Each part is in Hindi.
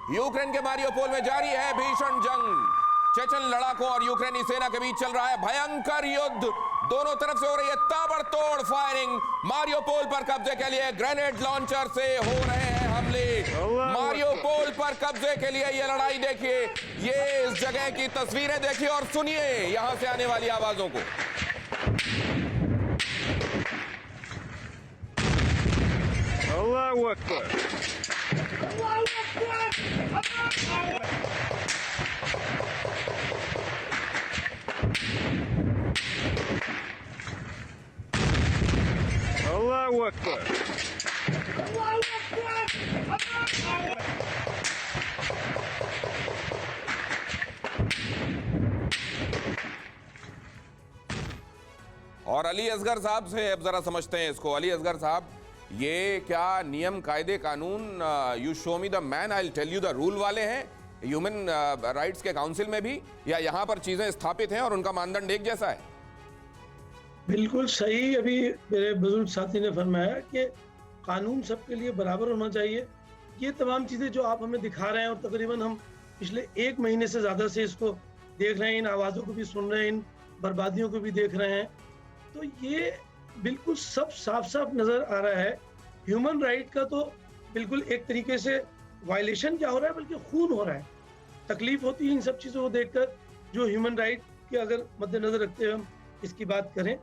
यूक्रेन के मारियोपोल में जारी है भीषण जंग। चेचन लड़ाकों और यूक्रेनी सेना के बीच चल रहा है भयंकर युद्ध। दोनों तरफ से हो रही है ताबड़तोड़ फायरिंग। मारियोपोल पर कब्जे के लिए ग्रेनेड लॉन्चर से हो रहे हैं हमले। मारियोपोल पर कब्जे के लिए ये लड़ाई देखिए, ये इस जगह की तस्वीरें देखिए और सुनिए यहां से आने वाली आवाजों को। अल्लाहू अकबर। अल्लाहू अकबर। और अली असगर साहब से अब जरा समझते हैं इसको। अली असगर साहब, ये क्या नियम कायदे कानून you show me the man I will tell you the rule वाले हैं ह्यूमन राइट्स के काउंसिल में भी, या यहाँ पर चीजें स्थापित हैं और उनका मानदंड एक जैसा है? बिल्कुल सही। अभी मेरे बुजुर्ग साथी ने फरमाया कि कानून सबके लिए बराबर होना चाहिए। ये तमाम चीज़ें जो आप हमें दिखा रहे हैं और तकरीबन हम पिछले 1 महीने से ज़्यादा से इसको देख रहे हैं, इन आवाज़ों को भी सुन रहे हैं, इन बर्बादियों को भी देख रहे हैं, तो ये बिल्कुल सब साफ साफ नज़र आ रहा है। ह्यूमन राइट का तो बिल्कुल एक तरीके से वायलेशन क्या हो रहा है, बल्कि खून हो रहा है। तकलीफ होती है इन सब चीज़ों को देखकर, जो ह्यूमन राइट के अगर मद्देनजर रखते हुए हम इसकी बात करें,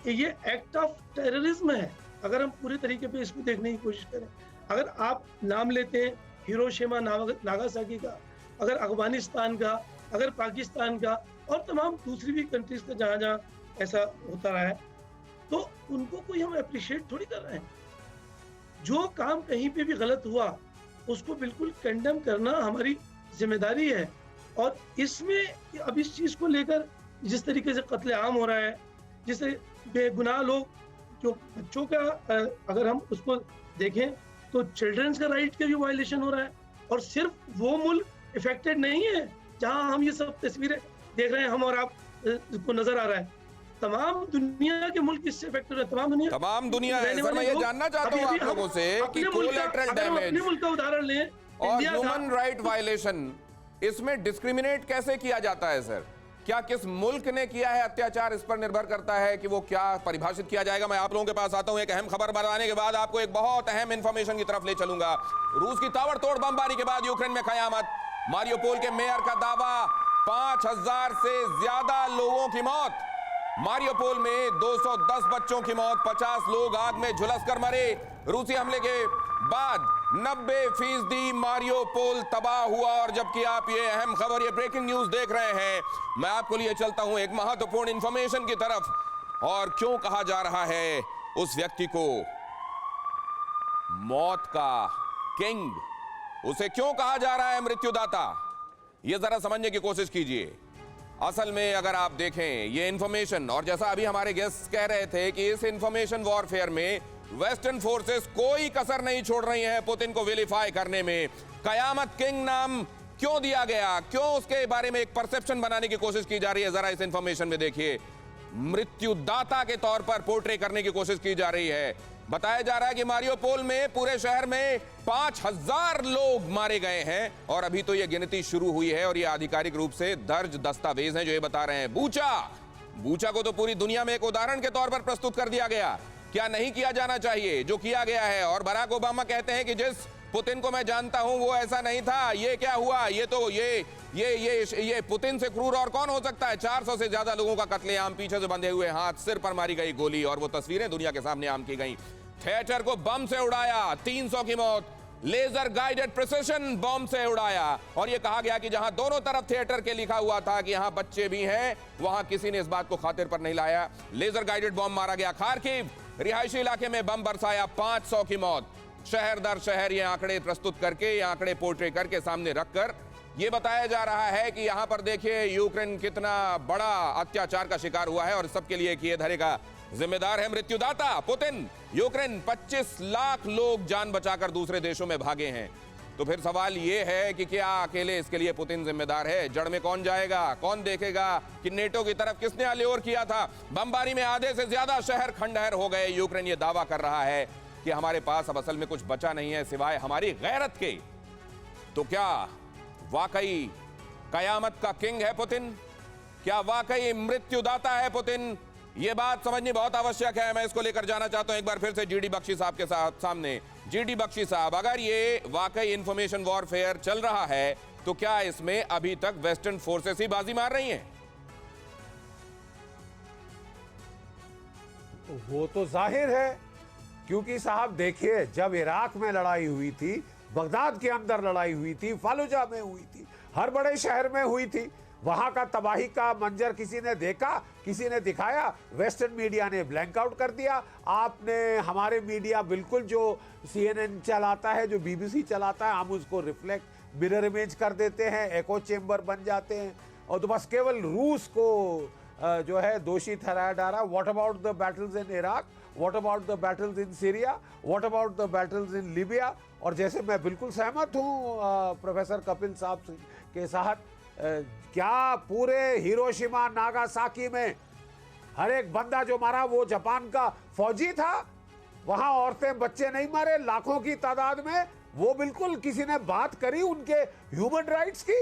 ये एक्ट ऑफ टेररिज्म है अगर हम पूरे तरीके पे इसको देखने की कोशिश करें। अगर आप नाम लेते हैं हिरोशिमा नागासाकी का, अगर अफगानिस्तान का, अगर पाकिस्तान का और तमाम दूसरी भी कंट्रीज का जहाँ जहाँ ऐसा होता रहा है, तो उनको कोई हम अप्रिशिएट थोड़ी कर रहे हैं। जो काम कहीं पे भी गलत हुआ उसको बिल्कुल कंडेम करना हमारी जिम्मेदारी है। और इसमें अब इस चीज़ को लेकर जिस तरीके से कत्लेआम हो रहा है, जिससे बेगुनाह लोग, जो बच्चों का अगर हम उसको देखें तो चिल्ड्रंस का राइट का भी वायलेशन हो रहा है। और सिर्फ वो मुल्क इफेक्टेड नहीं है जहां हम ये सब तस्वीरें देख रहे हैं, हम और आप को नजर आ रहा है, तमाम दुनिया के मुल्क इससे इफेक्टेड है। तमाम दुनिया है। सर, मैं ये जानना चाहता हूं आप लोगों से कि कोलैटरल डैमेज, अपने मुल्क का उदाहरण लें और ह्यूमन राइट वायलेशन, इसमें डिस्क्रिमिनेट कैसे किया जाता है सर? क्या किस मुल्क ने किया है अत्याचार, इस पर निर्भर करता है कि वो क्या परिभाषित किया जाएगा। मैं आप लोगों के पास आता हूं एक अहम खबर बताने के बाद, आपको एक बहुत अहम इंफॉर्मेशन की तरफ ले चलूंगा। रूस की ताबड़तोड़ बमबारी के बाद यूक्रेन में कयामत। मारियोपोल के मेयर का दावा, 5000 से ज्यादा लोगों की मौत। मारियोपोल में 210 बच्चों की मौत, 50 लोग आग में झुलसकर मरे। रूसी हमले के बाद 90% मारियोपोल तबाह हुआ। और जबकि आप ये अहम खबर, ये ब्रेकिंग न्यूज देख रहे हैं, मैं आपको लिए चलता हूं एक महत्वपूर्ण इंफॉर्मेशन की तरफ। और क्यों कहा जा रहा है उस व्यक्ति को मौत का किंग, उसे क्यों कहा जा रहा है मृत्युदाता, ये जरा समझने की कोशिश कीजिए। असल में अगर आप देखें ये इंफॉर्मेशन, और जैसा अभी हमारे गेस्ट कह रहे थे कि इस इंफॉर्मेशन वॉरफेयर में वेस्टर्न फोर्सेस कोई कसर नहीं छोड़ रही हैं पुतिन को विलिफाई करने में। कयामत किंग नाम क्यों दिया गया, क्यों उसके बारे में एक परसेप्शन बनाने की कोशिश की जा रही है, जरा इस इंफॉर्मेशन में देखिए। मृत्युदाता के तौर पर पोर्ट्रे करने की कोशिश की जा रही है। बताया जा रहा है कि मारियोपोल में पूरे शहर में 5000 लोग मारे गए हैं और अभी तो यह गिनती शुरू हुई है और यह आधिकारिक रूप से दर्ज दस्तावेज हैं जो ये बता रहे हैं। बूचा को तो पूरी दुनिया में एक उदाहरण के तौर पर प्रस्तुत कर दिया गया, क्या नहीं किया जाना चाहिए जो किया गया है। और बराक ओबामा कहते हैं कि जिस पुतिन को मैं जानता हूं वो ऐसा नहीं था, ये क्या हुआ, ये तो ये पुतिन से क्रूर और कौन हो सकता है। 400 से ज्यादा लोगों का कत्लेआम, पीछे से बंधे हुए हाथ, सिर पर मारी गई गोली, और वो तस्वीरें दुनिया के सामने आम की गई। थिएटर को बम से उड़ाया, 300 की मौत, लेजर गाइडेड प्रिसिशन बम से उड़ाया। और ये कहा गया कि जहां दोनों तरफ थिएटर के लिखा हुआ था कि यहां बच्चे भी हैं, वहां किसी ने इस बात को खातिर पर नहीं लाया। लेजर गाइडेड बम मारा गया। खार्किव रिहायशी इलाके में बम बरसाया, 500 की मौत। शहर दर शहर ये आंकड़े प्रस्तुत करके, ये आंकड़े पोर्ट्रे करके सामने रखकर ये बताया जा रहा है कि यहां पर देखिए यूक्रेन कितना बड़ा अत्याचार का शिकार हुआ है और सबके लिए किए धरे का जिम्मेदार है मृत्युदाता पुतिन। यूक्रेन 25 लाख लोग जान बचाकर दूसरे देशों में भागे हैं। तो फिर सवाल यह है कि क्या अकेले इसके लिए पुतिन जिम्मेदार है? जड़ में कौन जाएगा, कौन देखेगा कि नेटो की तरफ किसने आल्योर किया था? बमबारी में आधे से ज्यादा शहर खंडहर हो गए। यूक्रेन ये दावा कर रहा है कि हमारे पास अब असल में कुछ बचा नहीं है सिवाय हमारी गैरत के। तो क्या वाकई कयामत का किंग है पुतिन? क्या वाकई मृत्युदाता है पुतिन? यह बात समझनी बहुत आवश्यक है। मैं इसको लेकर जाना चाहता हूं एक बार फिर से जीडी बख्शी साहब के साथ सामने। जीडी बख्शी साहब, अगर ये वाकई इंफॉर्मेशन वॉरफेयर चल रहा है तो क्या इसमें अभी तक वेस्टर्न फोर्सेस ही बाजी मार रही हैं? वो तो जाहिर है, क्योंकि साहब देखिए, जब इराक में लड़ाई हुई थी, बगदाद के अंदर लड़ाई हुई थी, फालुजा में हुई थी, हर बड़े शहर में हुई थी, वहां का तबाही का मंजर किसी ने देखा, किसी ने दिखाया? वेस्टर्न मीडिया ने ब्लैंक आउट कर दिया। आपने हमारे मीडिया बिल्कुल जो CNN चलाता है, जो BBC चलाता है, हम उसको रिफ्लेक्ट मिरर इमेज कर देते हैं, एको चेंबर बन जाते हैं, और तो बस केवल रूस को जो है दोषी ठहराया जा रहा है। What about the battles in Iraq? What about the battles in Syria? What about the battles in Libya? और जैसे मैं बिल्कुल सहमत हूं प्रोफेसर कपिल साहब के साथ, क्या पूरे हिरोशिमा नागासाकी में हर एक बंदा जो मारा वो जापान का फौजी था? वहां औरतें बच्चे नहीं मारे लाखों की तादाद में? वो बिल्कुल किसी ने बात करी उनके ह्यूमन राइट्स की?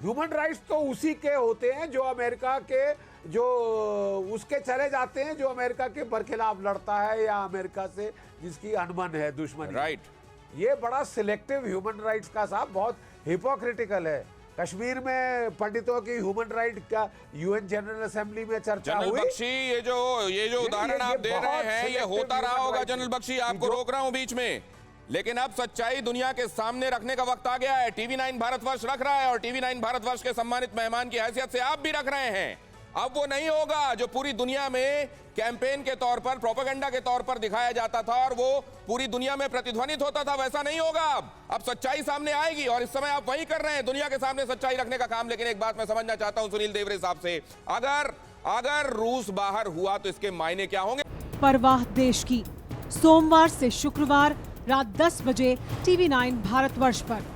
ह्यूमन राइट्स तो उसी के होते हैं जो अमेरिका के, जो उसके चले जाते हैं जो अमेरिका के बरखिलाफ लड़ता है या अमेरिका से जिसकी अनबन है, दुश्मनी। राइट। ये बड़ा सिलेक्टिव ह्यूमन राइट्स का साहब बहुत हिपोक्रिटिकल है। कश्मीर में पंडितों की ह्यूमन राइट का UN जनरल असेंबली में चर्चा जनरल हुई। बख्शी, ये जो उदाहरण आप दे रहे हैं, ये होता रहा होगा जनरल बख्शी, आपको रोक रहा हूं बीच में, लेकिन अब सच्चाई दुनिया के सामने रखने का वक्त आ गया है। TV9 भारतवर्ष रख रहा है और TV9 भारतवर्ष के सम्मानित मेहमान की हैसियत से आप भी रख रहे हैं। अब वो नहीं होगा जो पूरी दुनिया में कैंपेन के तौर पर, प्रोपेगेंडा के तौर पर दिखाया जाता था और वो पूरी दुनिया में प्रतिध्वनित होता था, वैसा नहीं होगा। अब सच्चाई सामने आएगी और इस समय आप वही कर रहे हैं, दुनिया के सामने सच्चाई रखने का काम। लेकिन एक बात मैं समझना चाहता हूं सुनील देवरे साहब से, अगर रूस बाहर हुआ तो इसके मायने क्या होंगे? परवाह देश की, सोमवार से शुक्रवार रात 10 बजे TV9 भारतवर्ष पर।